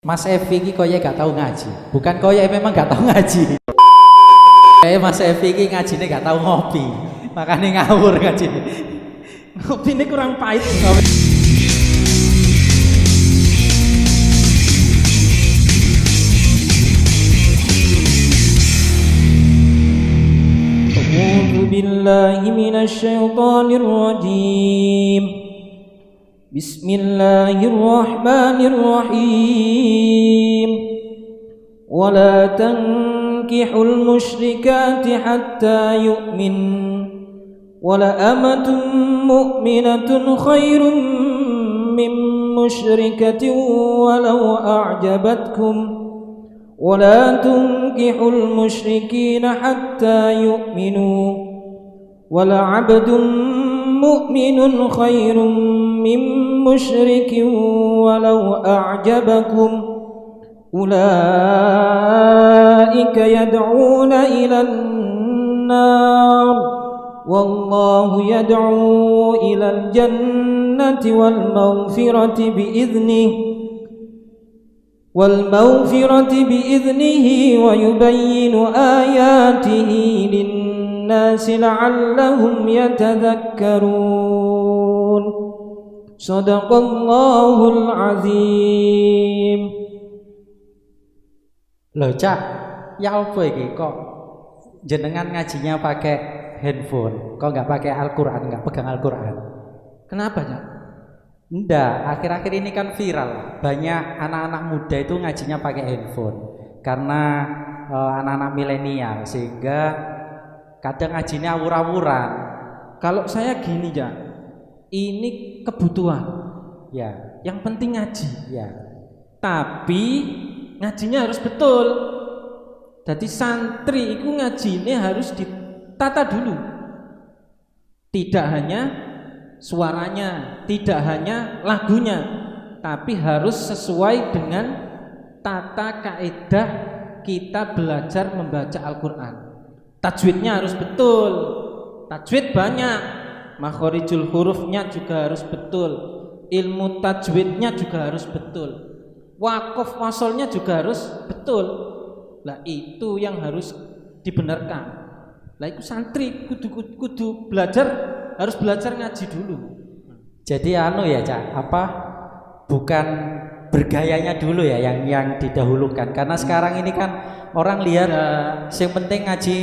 Mas Evi ki koyo gak tau ngaji. Bukan koyo memang gak tau ngaji. Kayak Mas Evi ki ngajine gak tau ngopi. Makane ngawur ngajine. Ngopine kurang pahit. أعوذ بالله من الشيطان الرجيم بسم الله الرحمن الرحيم ولا تنكحوا المشركات حتى يؤمن ولأمة مؤمنة خير من مشركة ولو أعجبتكم ولا تنكحوا المشركين حتى يؤمنوا ولعبد مؤمن خير من مشرك ولو أعجبكم أولئك يدعون إلى النار والله يدعو إلى الجنة والمغفرة بإذنه ويبين آياته للناس لعلهم يتذكرون صدق الله العظيم. Loh Cak, ya apa iki kok jenengan ngajinya pakai handphone, kok nggak pakai Al-Quran, nggak pegang Al-Quran? Kenapa Cak? Nggak, akhir-akhir ini kan viral, banyak anak-anak muda itu ngajinya pakai handphone karena anak-anak milenial, sehingga kadang ngajinya awur-awuran. Kalau saya gini Cak, ini kebutuhan Ya, yang penting ngaji ya. tapi ngajinya harus betul. Jadi santri itu ngajinya harus ditata dulu. Tidak hanya suaranya, tidak hanya lagunya, tapi harus sesuai dengan tata kaedah kita belajar membaca Al-Quran. Tajwidnya harus betul. Tajwid banyak, makhorijul hurufnya juga harus betul, ilmu tajwidnya juga harus betul, waqaf wasolnya juga harus betul. Lah itu yang harus dibenarkan. Lah itu santri kudu belajar, harus belajar ngaji dulu. Jadi anu ya Cak, apa bukan bergayanya dulu ya yang didahulukan, karena sekarang ini kan orang lihat yang penting ngaji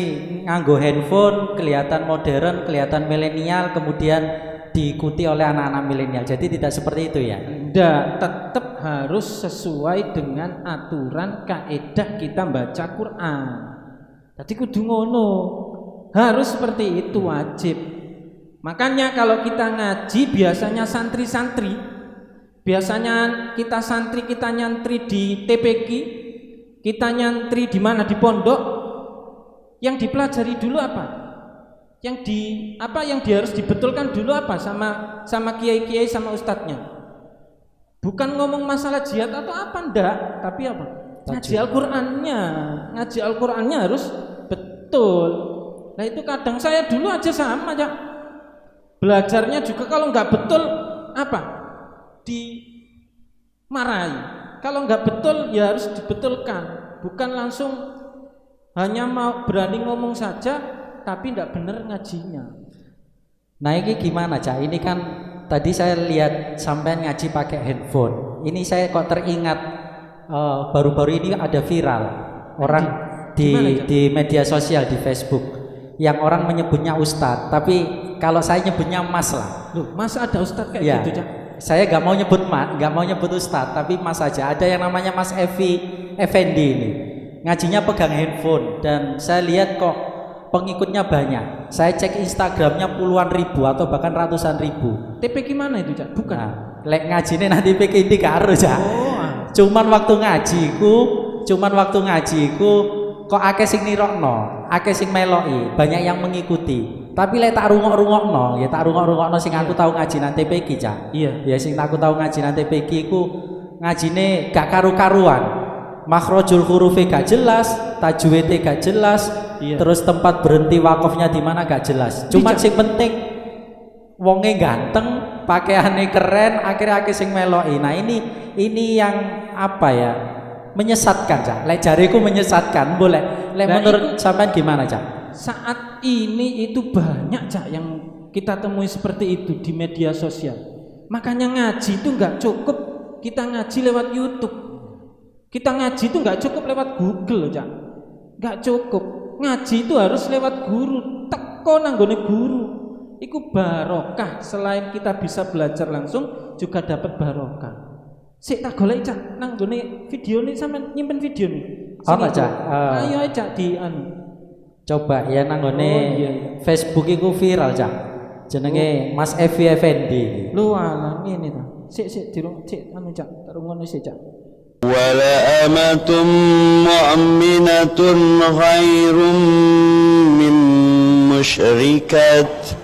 nganggo handphone, kelihatan modern, kelihatan milenial, kemudian diikuti oleh anak-anak milenial. Jadi tidak seperti itu ya. Tidak, tetap harus sesuai dengan aturan kaedah kita baca Quran. Jadi kudu ngono, harus seperti itu, wajib. Makanya kalau kita ngaji biasanya santri-santri, biasanya kita santri, kita nyantri di TPQ, kita nyantri di mana, di pondok, yang dipelajari dulu apa? Yang harus dibetulkan dulu apa sama kiai-kiai sama ustadznya? Bukan ngomong masalah jihad atau apa, ndak, tapi apa? Ngaji Al-Qur'annya harus betul. Nah itu kadang saya dulu aja sama aja. Belajarnya juga kalau nggak betul apa? Dimarahi. Kalau nggak betul ya harus dibetulkan. Bukan langsung hanya mau berani ngomong saja tapi nggak benar ngajinya. Nah ini gimana Cak? Ini kan tadi saya lihat sampean ngaji pakai handphone. Ini saya kok teringat baru-baru ini ada viral orang di media sosial, di Facebook, yang orang menyebutnya ustadz, tapi kalau saya nyebutnya mas lah. Loh, masa ada ustadz kayak ya, gitu Cak? Saya nggak mau nyebut ustadz, tapi mas saja. Ada yang namanya Mas Effendi ini, ngajinya pegang handphone, dan saya lihat kok pengikutnya banyak. Saya cek Instagramnya puluhan ribu atau bahkan ratusan ribu. TPQ mana itu Cak? Bukan. Nah, lek ngajine nanti TPQ ini karo Cak. Cuman waktu ngajiku kok akeh sing nirokno, akeh sing meloki, banyak yang mengikuti. Tapi lek tak rungok-rungokno sing aku tahu ngaji nang TPQ Cak. Iya. Ya sing aku tahu ngaji nang TPQ iku ngajine gak karu-karuan. Makhrajul hurufe gak jelas, tajwidnya gak jelas, terus tempat berhenti wakofnya di mana gak jelas. Cuman sing penting wonge ganteng, pakaiannya keren, akhirnya akeh sing meloki. Nah, ini yang apa ya? Menyesatkan, Cak. Lek jariku menyesatkan, boleh. Lek menurut sampean gimana, Cak? Saat ini itu banyak, Cak, yang kita temui seperti itu di media sosial. Makanya ngaji itu nggak cukup kita ngaji lewat YouTube. Kita ngaji itu nggak cukup lewat Google, Cak. Nggak cukup. Ngaji itu harus lewat guru. Teko nanggone guru. Iku barokah. Selain kita bisa belajar langsung, juga dapat barokah. Sik tak golek, Cak, nanggone video ini sampean nyimpen video nih. Apa, Cak? Ayo, Cak, di Coba ya nanggone Facebook iku viral, Cak. Jenenge Mas Evi Effendi. Lu alah ngene ta. Sik dirung sik Cak, tak rungono sik, Cak. Wala amatum mu'minatun khairum min musyrikat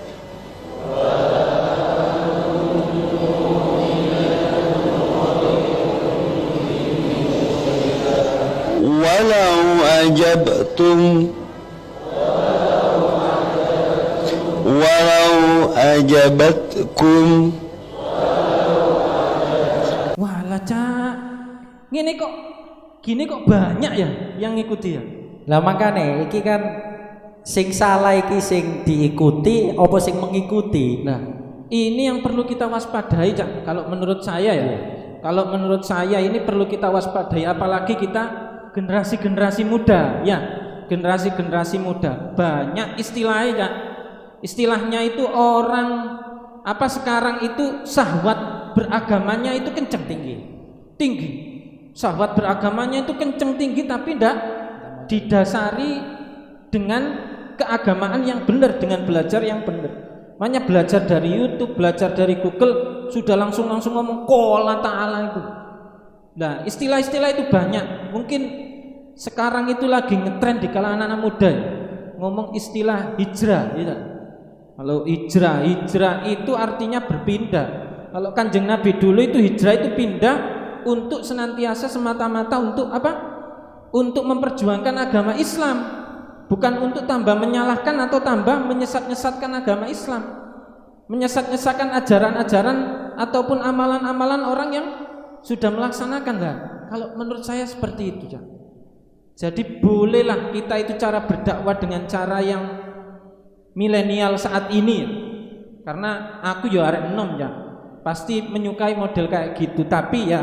walau ajabatkum. Walah, Cak. Gini kok banyak ya yang ngikuti ya. Lah makane iki kan sing salah iki sing diikuti apa sing mengikuti. Nah, ini yang perlu kita waspadai, Cak. Kalau menurut saya ya. Kalau menurut saya ini perlu kita waspadai, apalagi kita generasi-generasi muda ya. Generasi-generasi muda banyak istilahnya, Cak. Istilahnya itu orang apa sekarang itu syahwat beragamanya itu kenceng tinggi. Syahwat beragamanya itu kenceng tinggi, tapi tidak didasari dengan keagamaan yang benar, dengan belajar yang benar. Makanya belajar dari YouTube, belajar dari Google, sudah langsung ngomong qala ta'ala itu. Nah, istilah-istilah itu banyak. Mungkin sekarang itu lagi ngetren di kalangan anak muda ya, ngomong istilah hijrah gitu. Kalau hijrah itu artinya berpindah. Kalau Kanjeng Nabi dulu itu hijrah itu pindah untuk senantiasa semata-mata untuk apa? Untuk memperjuangkan agama Islam, bukan untuk tambah menyalahkan atau tambah menyesat-nyesatkan agama Islam, menyesat-nyesatkan ajaran-ajaran ataupun amalan-amalan orang yang sudah melaksanakan. Lah, kalau menurut saya seperti itu, Cak. Jadi bolehlah kita itu cara berdakwah dengan cara yang milenial saat ini ya. Karena aku ya arek enom ya, pasti menyukai model kayak gitu, tapi ya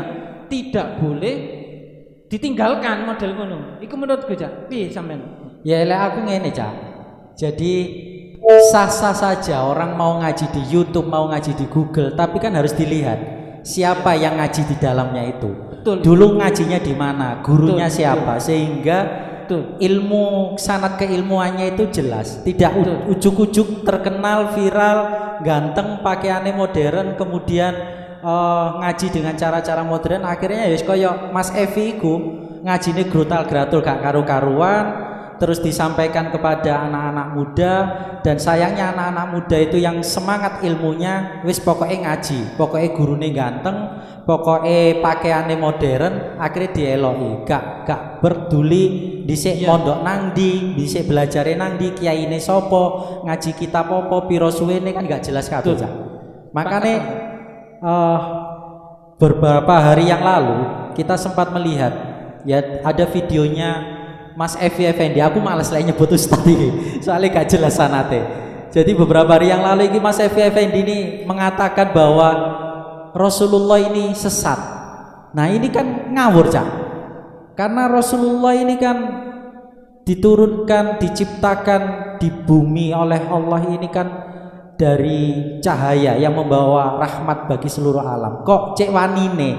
tidak boleh ditinggalkan model ngono. Iku menurutku, Cak. Piye sampean? Ya lek aku ngene, Cak. Jadi sah-sah saja orang mau ngaji di YouTube, mau ngaji di Google, tapi kan harus dilihat siapa yang ngaji di dalamnya itu. Betul. Dulu ngajinya di mana, gurunya Betul, siapa, betul. Sehingga ilmu sanad keilmuannya itu jelas, tidak ujuk-ujuk terkenal, viral, ganteng, pakaiannya modern, kemudian ngaji dengan cara-cara modern, akhirnya ya kaya Mas Evi iku ngajine grutal-gratul gak karu-karuan, terus disampaikan kepada anak-anak muda, dan sayangnya anak-anak muda itu yang semangat ilmunya wis pokoknya ngaji, pokoknya gurune ganteng, pokoknya pakaiannya modern, akhirnya dieloki, gak peduli dhisik mondok nang ndi, dhisik belajare nang ndi, kiyaine sapa, ngaji kitab apa, pira suwene kan gak jelas kabeh, Cak. Makane beberapa hari yang lalu kita sempat melihat ya ada videonya Mas Evi Effendi. Aku males lah nyebut ustaz ini, soalnya gak jelas sanate. Jadi beberapa hari yang lalu ini Mas Evi Effendi ini mengatakan bahwa Rasulullah ini sesat. Nah ini kan ngawur, Cak. Karena Rasulullah ini kan diturunkan, diciptakan di bumi oleh Allah ini kan dari cahaya yang membawa rahmat bagi seluruh alam. Kok cek wanine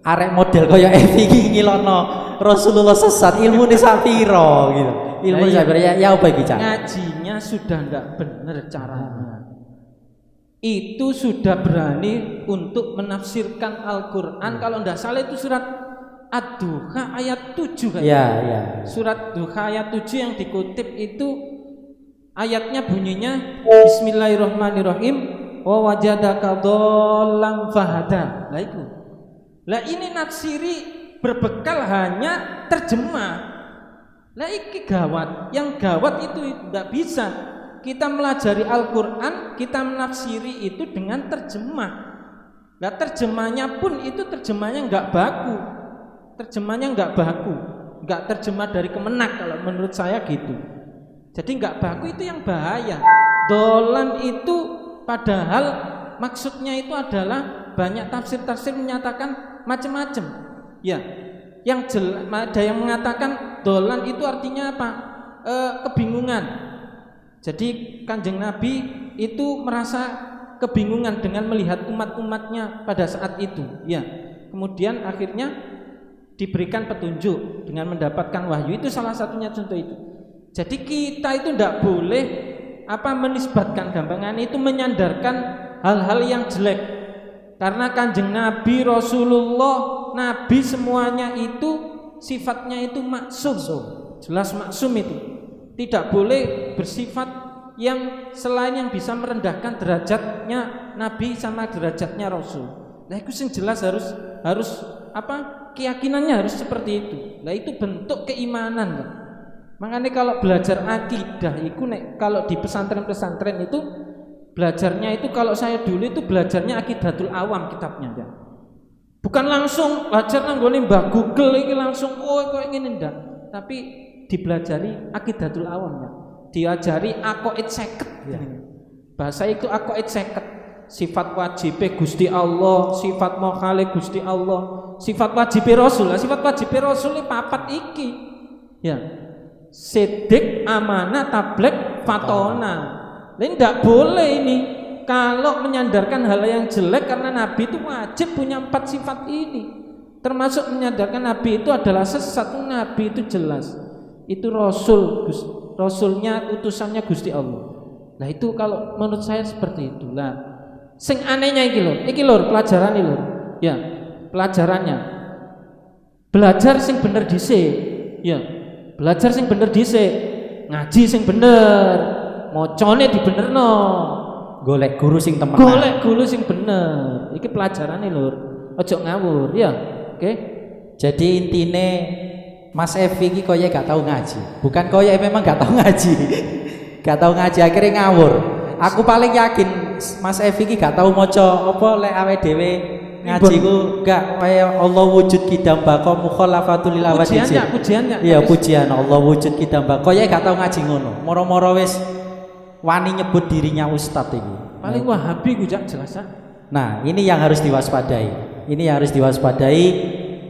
arek model kaya Evi iki ngilono Rasulullah sesat, ilmu ini sapiro gitu. Ilmu ini sapiro ya apa iki, Cak? Ngajinya sudah enggak benar caranya. Itu sudah berani untuk menafsirkan Al-Qur'an. Kalau enggak salah itu surat Ad-Duha ayat 7 kan? Ya. Surat Duha ayat 7 yang dikutip itu ayatnya bunyinya Bismillahirrahmanirrahim wa wajadaka dhallan fahada. Lah itu. Lah ini naksiri berbekal hanya terjemah. Lah iki gawat. Yang gawat itu enggak bisa kita melajari Al-Qur'an, kita menafsiri itu dengan terjemah. Nah, terjemahnya pun itu terjemahnya enggak baku. Terjemahnya enggak baku. Enggak terjemah dari Kemenak kalau menurut saya gitu. Jadi enggak baku itu yang bahaya. Dolan itu padahal maksudnya itu adalah banyak tafsir-tafsir menyatakan macam-macam. Ya, ada yang mengatakan dolan itu artinya apa? Kebingungan. Jadi Kanjeng Nabi itu merasa kebingungan dengan melihat umat-umatnya pada saat itu. Ya, kemudian akhirnya diberikan petunjuk dengan mendapatkan wahyu. Itu salah satunya contoh itu. Jadi kita itu tidak boleh menisbatkan gampangan itu menyandarkan hal-hal yang jelek. Karena Kanjeng Nabi Rasulullah, Nabi semuanya itu sifatnya itu maksum. Jelas maksum itu. Tidak boleh bersifat yang selain yang bisa merendahkan derajatnya Nabi sama derajatnya Rasul. Nah itu yang jelas harus keyakinannya harus seperti itu. Nah itu bentuk keimanan kan? Makanya kalau belajar akidah itu kalau di pesantren-pesantren itu belajarnya itu, kalau saya dulu itu belajarnya Aqidatul Awam kitabnya ya. Bukan langsung belajar nanggone Mbah Google ini langsung kok ingin ndak, tapi dipelajari Aqidatul Awam ya. Diajari aqaid 50 ya. Bahasa itu aqaid 50. Sifat wajib Gusti Allah, sifat mukhalif Gusti Allah, sifat wajib Rasul. Sifat wajib Rasul ini papat iki. Ya. Sidik, amanah, tabligh, fatona. Ini tidak boleh ini. Kalau menyandarkan hal yang jelek, karena Nabi itu wajib punya 4 sifat ini. Termasuk menyandarkan Nabi itu adalah sesat. Nabi itu jelas. Itu Rasul, Rasulnya, utusannya Gusti Allah. Nah itu kalau menurut saya seperti itulah. Sing anehnya iki lho pelajaran iki lho. Ya, pelajarannya. Belajar sing bener dhisik. Ya. Belajar sing bener dhisik. Ngaji sing bener. Mocone dibenerno. Golek guru sing temenan. Golek guru sing bener. Iki pelajarane lho. Ojo ngawur, ya. Oke. Jadi intine Mas Evi iki koyo gak tahu ngaji. Bukan koyo memang gak tahu ngaji. Gak tahu ngaji akhirnya ngawur. Aku paling yakin Mas Evi iki gak tahu maca apa lek awake dhewe ngaji ku gak kaya Allah wujud kidam bako mukhalafatul lil awajid. Pujiannya. Iya, pujian Allah wujud kidam bako. Koyo gak tahu ngaji ngono. Moro-moro wis wani nyebut dirinya ustadz iki. Paling Wahabi ku jelas. Nah, ini yang harus diwaspadai. Ini yang harus diwaspadai.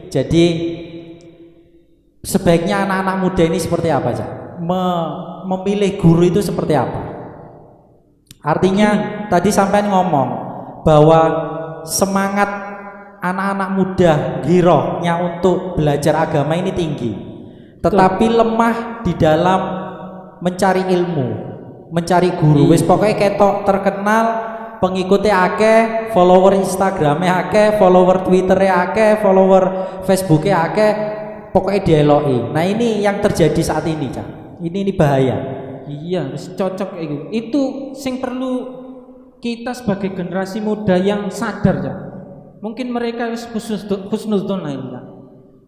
Jadi sebaiknya anak-anak muda ini seperti apa aja? Memilih guru itu seperti apa? Artinya tadi sampean ngomong bahwa semangat anak-anak muda girohnya untuk belajar agama ini tinggi, tetapi lemah di dalam mencari ilmu, mencari guru. Wis pokoknya ketok terkenal, pengikutnya akeh, follower Instagramnya akeh, follower Twitternya akeh, follower Facebooknya akeh, pokoknya dieloki. Nah ini yang terjadi saat ini, Cak. Ini bahaya. Iya, harus cocok kayak gitu. Itu sing perlu kita sebagai generasi muda yang sadar, Cak. Mungkin mereka husnudzon ini, Cak.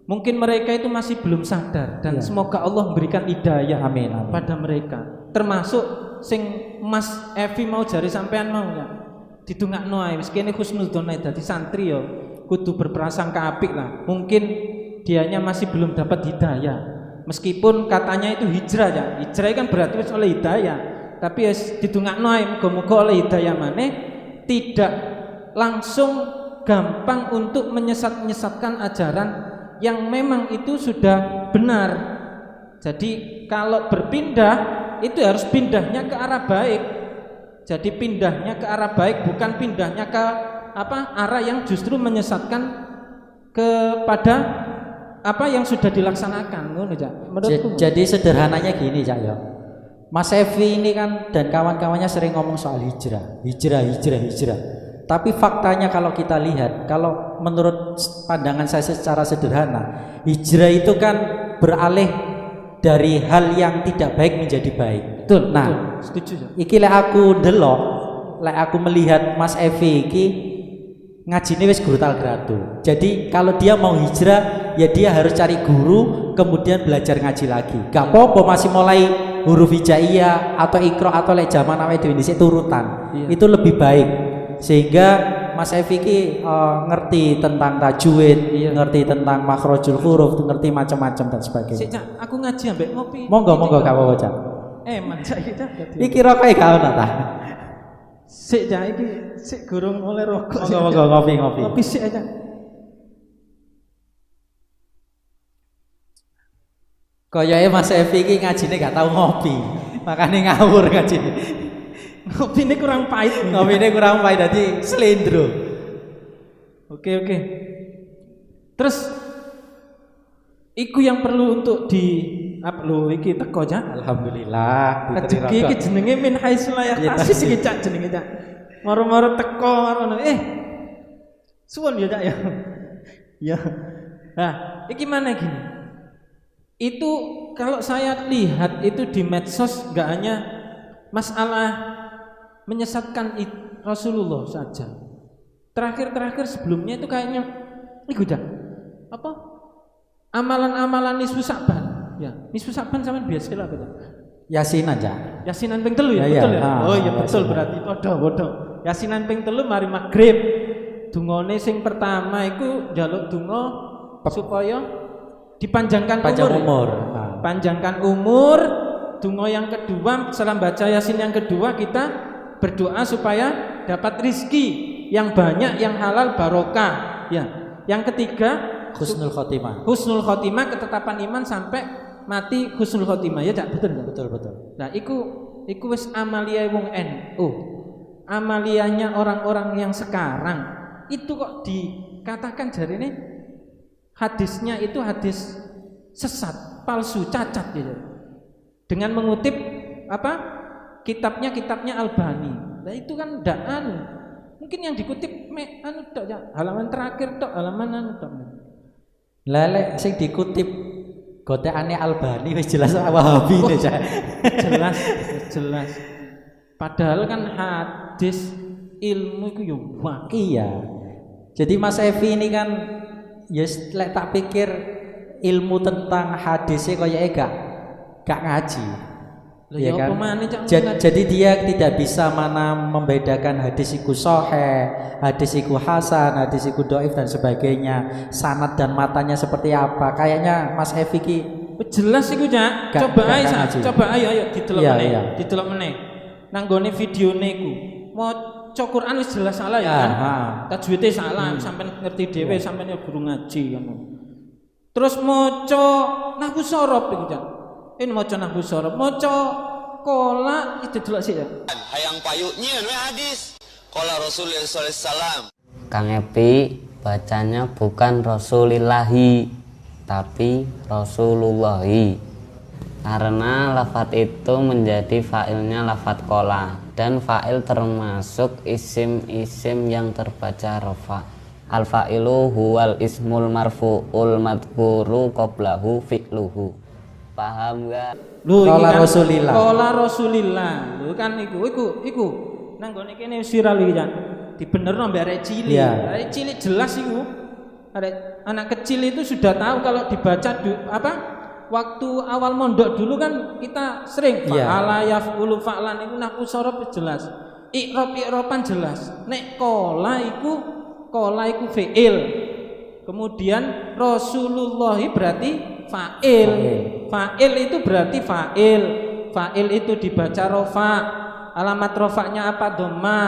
Mungkin mereka itu masih belum sadar dan semoga Allah memberikan hidayah amin. Pada mereka. Termasuk sing Mas Evi mau jari sampean mau ya. Didongakno ae wis kene husnudzon ae dadi santri ya kudu berprasangka apik lah. Mungkin dianya masih belum dapat hidayah. Meskipun katanya itu hijrah ya. Hijrah kan berarti wis oleh hidayah. Tapi wis didongakno ae muga-muga oleh hidayah maneh tidak langsung gampang untuk menyesatkan ajaran yang memang itu sudah benar. Jadi kalau berpindah itu harus pindahnya ke arah baik. Jadi pindahnya ke arah baik, bukan pindahnya ke arah yang justru menyesatkan kepada apa yang sudah dilaksanakan. Jadi sederhananya gini, Cak ya. Mas Evi ini kan dan kawan-kawannya sering ngomong soal hijrah. Tapi faktanya kalau kita lihat, kalau menurut pandangan saya secara sederhana, hijrah itu kan beralih dari hal yang tidak baik menjadi baik. Betul. Nah, setuju. Iki lek aku delok, lek aku melihat Mas Evi iki ngajine wis brutal gradu. Jadi kalau dia mau hijrah, ya dia harus cari guru, kemudian belajar ngaji lagi. Gak apa-apa masih mulai huruf hijaiyah atau ikro atau lek zaman awake dhewe dhisik turutan. Iya. Itu lebih baik. Sehingga Mas Evi ki ngerti tentang tajwid, Iya. ngerti tentang makhrajul huruf, ngerti macam-macam dan sebagainya. Sik Cak, aku ngaji ambek ngopi. Monggo gak apa-apa, Cak. Cak iki Cak. Iki rokoke gak ono ta? Sik Cak iki sik gurung oleh rokok. Monggo ngopi. Ngopi sik Cak. Koyoke Mas Evi iki ngajine gak tau ngopi. Makane ngawur ngajine. Ngopine kurang pahit. Ngopine kurang pahit dadi slendro. Oke. Terus iku yang perlu untuk di upload iki teko Cak. Alhamdulillah. Rezeki iki jenenge min haitsu la yahtasib iki Cak jenenge Cak. Moro-moro teko ngono. Suwun ya Cak ya. Ya. Nah, iki mana gini? Itu kalau saya lihat itu di medsos enggak hanya masalah menyesatkan Rasulullah saja. Terakhir sebelumnya itu kayaknya iku Cak. Apa? Amalan-amalan nisfu Sa'ban. Ya, nisfu Sa'ban sampean biasa lah Cak. Yasinan Cak. Yasinan ping 3 ya, Iya, betul ya. Oh iya betul Yasinan. berarti padha. Yasinan ping 3 mari maghrib. Dungane sing pertama iku njaluk donga supaya dipanjangkan umur. Panjangkan umur. Donga yang kedua setelah baca Yasin yang kedua kita berdoa supaya dapat rizki yang banyak, yang halal, barokah. Ya. Yang ketiga Husnul khotimah. husnul khotimah, ketetapan iman sampai mati husnul khotimah. Ya Cak, betul enggak? Betul. Nah, iku wis amalia wong NU. Amalianya orang-orang yang sekarang itu kok dikatakan jarine hadisnya itu hadis sesat, palsu, cacat gitu. Dengan mengutip apa? Kitabnya Albani. Nah, itu kan ndak anu. Mungkin yang dikutip tok ya, halaman terakhir tok, halaman tok. Lelek sing dikutip gotekane Albani wis jelas Wahabi ne, Cak. Jelas. Padahal kan hadis ilmu itu yo Iya. Jadi Mas Evi ini kan lek tak pikir ilmu tentang hadisnya koyoke gak ngaji. Ya kan? Jadi dia tidak bisa mana membedakan hadis iku sahih, hadis iku hasan, hadis iku dhaif dan sebagainya. Sanad dan matanya seperti apa? Kayaknya Mas Evi ki jelas iku Cak. Coba ayo didelok meneh. Iya. Didelok meneh. Nang gone videone iku. Maca Quran wis jelas salah ya kan. Tajwidnya salah, sampean ngerti dhewe, sampean ya guru ngaji ngono. Terus maca nahwu sorob iku Cak. Ini maca nahwu sorob, maca kola itu delok sik ya. Hayang payu nyieun we hadis. Qala Rasulullah sallallahu alaihi wasallam. Kang Epi bacanya bukan Rasulillahi tapi Rasulullahi karena lafadz itu menjadi fa'ilnya lafadz kola dan fa'il termasuk isim-isim yang terbaca rofa. Al fa'ilu huwal ismul marfu'ul madhkuru qablahu fi'luhu. Paham gak? Qala Rasulillah. Qala Rasulillah. Lho kan iku. Nang gone kene viral iki Cak. Dibenerno mbek arek cilik. Iya. Arek cilik jelas iku. Arek anak kecil itu sudah tahu kalau dibaca waktu awal mondok dulu kan kita sering fa'ala yaf'ulu fa'lan iku nahwu sorob jelas. I'roban jelas. Nek qala iku fi'il. Kemudian Rasulullah berarti fa'il. Fa'il itu berarti fa'il. Fa'il itu dibaca rofa. Alamat rofanya apa? Dhamma.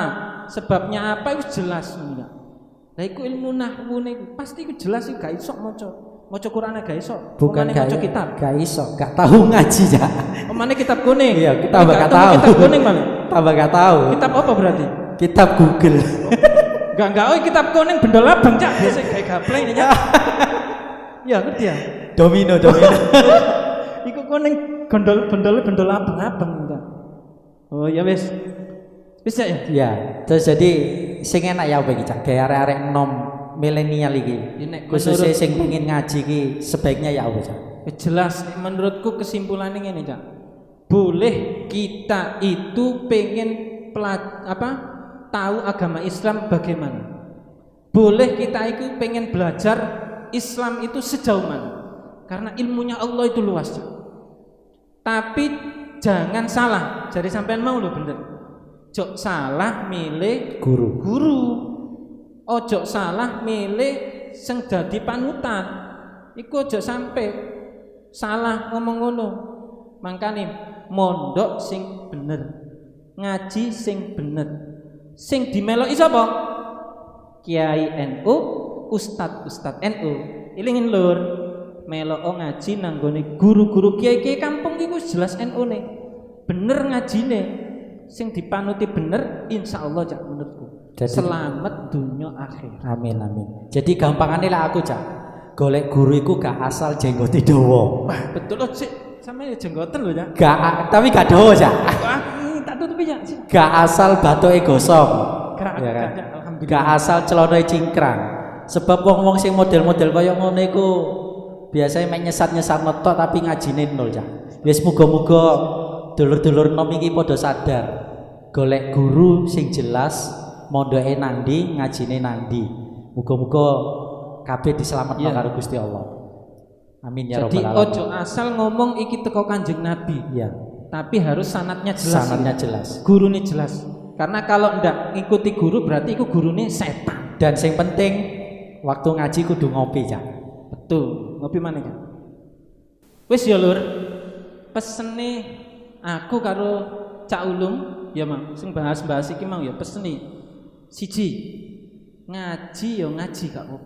Sebabnya apa? Itu jelas. Nah, itu ilmu nahwu niku pasti itu jelas iku gak iso maca Qur'ane gak iso. Bukan maca kitab. Gak iso, gak tahu ngaji Cak. Omane kitab kuning. Iya, kita gak tahu. Kitab kuning mana? Tambah gak tahu. Kitab apa berarti? Kitab Google. Enggak, kitab kuning bendol abang Cak. Biasa kayak gapleng ya. Ya, ngerti ya? Domino. Iku kuning bendol abang-abang Cak. Oh, ya wis. Bisa ya? Ya, terus jadi sing enak ya apa iki Cak? Kayak arek-arek nom milenial iki. Khususnya sing pengin ngaji iki sebaiknya ya apa Cak? Jelas menurutku kesimpulannya ngene Cak. Boleh kita itu pengen tahu agama Islam bagaimana. Boleh kita itu pengen belajar Islam itu sejauh mana. Karena ilmunya Allah itu luas Cak. Tapi jangan salah. Jadi sampean mau lho bener. Ojo salah milih Guru. Ojo salah milih sing dadi panutan. Iku ojo sampai salah ngomong ngono. Mangkane mondok sing bener, ngaji sing bener, sing dimeloki sapa? Kiai NU, Ustad NU. Ilingin lur, melok ngaji nanggone guru-guru kiai-kiai kampung iku jelas NU ne. Bener ngajine, sing dipanuti bener, insyaallah cak menurutku. Jadi, selamat dunia akhir. Amin. Jadi gampangane lah aku cak. Golek guru iku gak asal jenggote dawa. Betul loh sih, sampe jenggoten lho ya. Tapi gak dawa cak. Wah, tak tutupi ya. Gak asal batoke gosong. Gak, Ya kan? alhamdulillah. Gak asal celana cingkrang. Sebab wong-wong sing model-model kaya ngono iku biasanya mek nyesat-nyesat metok tapi ngajine nol cak. Wis muga-muga dulur-dulur nom iki padha sadar. Golek guru sing jelas, mondoke nandi, ngajine nandi. Muga-muga kabeh diselametno karo Gusti Allah. Amin ya Jadi rabbal alamin. ojo asal ngomong iki teko Kanjeng Nabi. Iya. Tapi harus sanatnya jelas. Sanadnya jelas. Gurune jelas. Karena kalau ndak ngikuti guru berarti iku gurune setan. Dan sing penting waktu ngaji kudu ngopi cak. Betul. Ngopi mana kan? Wis ya lur. Pesene aku karo Cak Ulum ya Mang, sing bahas-bahas iki mau ya pesene. Siji. Ngaji ya ngaji gak apa.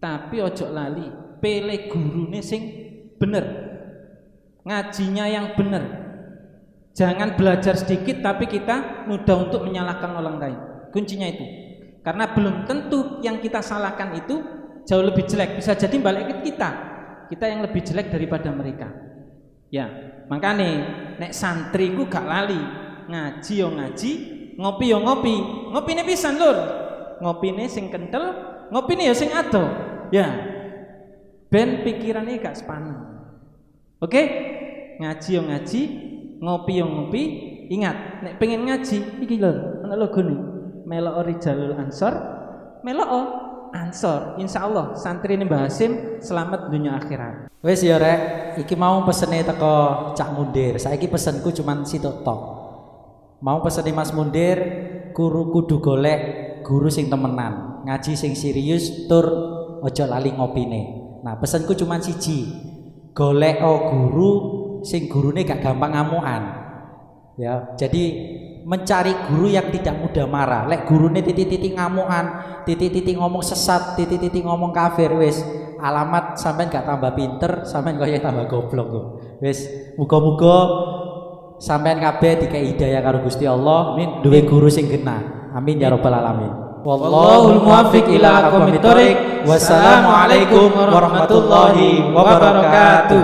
Tapi ojo lali pilih gurune sing bener. Ngajinya yang bener. Jangan belajar sedikit tapi kita mudah untuk menyalahkan orang lain. Kuncinya itu. Karena belum tentu yang kita salahkan itu jauh lebih jelek. Bisa jadi balik ke kita. Kita yang lebih jelek daripada mereka. Ya, makanya nek santri ku gak lali. Ngaji yo ngaji, ngopi yo ngopi. Ngopine pisan lur. Ngopine sing kental, ngopine yo sing ado. Ya. Ben pikirane gak sepanen. Oke? Ngaji yo ngaji, ngopi yo ngopi. Ingat, nek pengen ngaji iki lho, ana logone. Melok Rijalul Ansor, melok Ansor. Insyaallah santri ini Mbah Hasim selamat dunia akhirat. Wes ya rek, iki mau pesene teko Cak Mundir. Saiki pesenku cuman sitok tok. Mau pesene Mas Mundir, guru kudu golek guru sing temenan, ngaji sing serius tur ojo lali ngopine. Nah, pesenku cuman siji. Golek guru sing gurune gak gampang ngamukan. Ya, jadi mencari guru yang tidak mudah marah. Lek gurune titik-titik ngamukan, titik-titik ngomong sesat, titik-titik ngomong kafir, wis alamat sampean gak tambah pinter, sampean kaya tambah goblok kok. Wis muga-muga sampean kabeh dikai hidayah karo Gusti Allah, duwe guru sing genah. Amin ya rabbal alamin. Wallahul muwaffiq ila aqwamit thoriq. Wassalamualaikum warahmatullahi wabarakatuh.